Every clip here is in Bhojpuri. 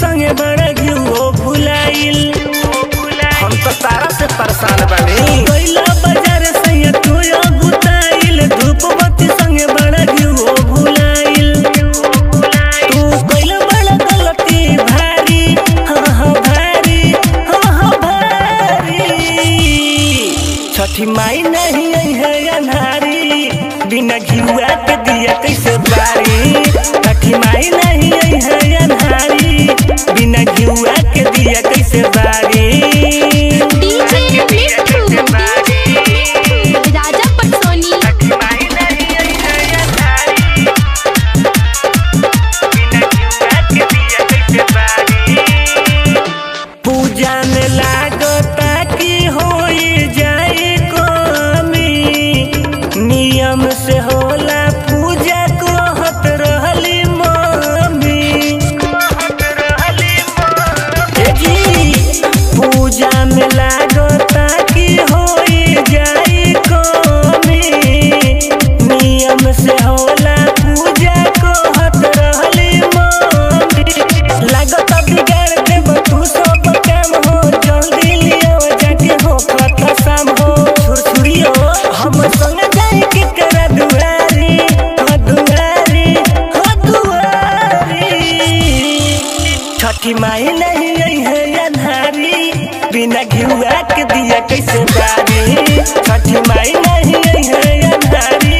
संगे बड़ा घियो भुलाइल हम तो तारा से परेशान बनी गइला बाजार से तू गुताइल धूप बत्ती संगे बड़ा घियो भुलाइल तू कइला बड़ा गलती भारी हाँ भारी हाँ भारी छठी माई नहीं आई है अन्हारी बिना घियुआ के दिया कैसे बारी छठी माई नहीं आई है अन्हारी बिना घियुआ के दिया कैसे बारी डीजे मिट्ठू राजा पटसोनी पूजा में लागता कि होई जाए कमी नियम से होला पूजा कहत रहली मम्मी पूजा में लागता कि होई जाए कमी नियम से होला पूजा कहत रहली मम्मी लागता बिगाड़ देब तू सब काम हो जल्दी लियो जाके हो खता शाम हो छुरछुरियो हम संग जाए के करा दुआरी हो दुआरी हो दुआरी छठी माई नहीं आई है अन्हारी बिना घियुआ के दिया कैसे बारी छठी माई नहीं आई है अन्हारी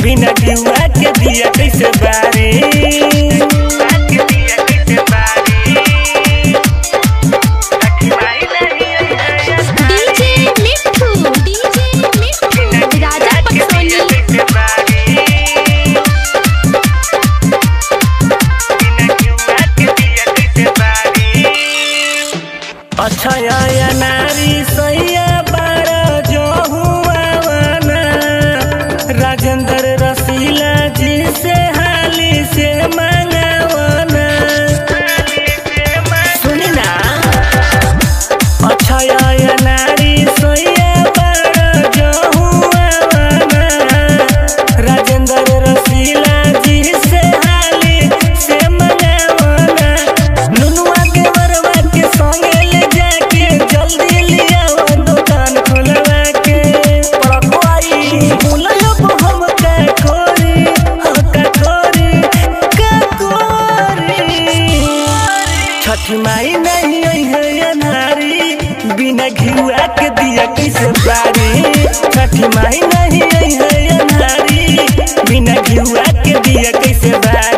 बिना घियुआ के दिया कैसे बारी डीजे मिट्ठू राजा पटसोनी अच्छा या नारी सैया बारा जो हुआ वाना राजेंद्र रसीला जी से हाली से मांगवाना सुनी ना अच्छा या नारी सैया बारा जो हुआ वाना राजेंद्र रसीला जी से हाली से मांगवाना नुनुआ के वरवा के संगे जल्दी लिया दुकान खोलवा के परखवाई बोलो हम का कोरी छठी माई नहीं आई है अन्हारी बिना घियुआ के दिया कैसे बारी छठी माई नहीं आई है अन्हारी बिना घियुआ के दिया कैसे बारी।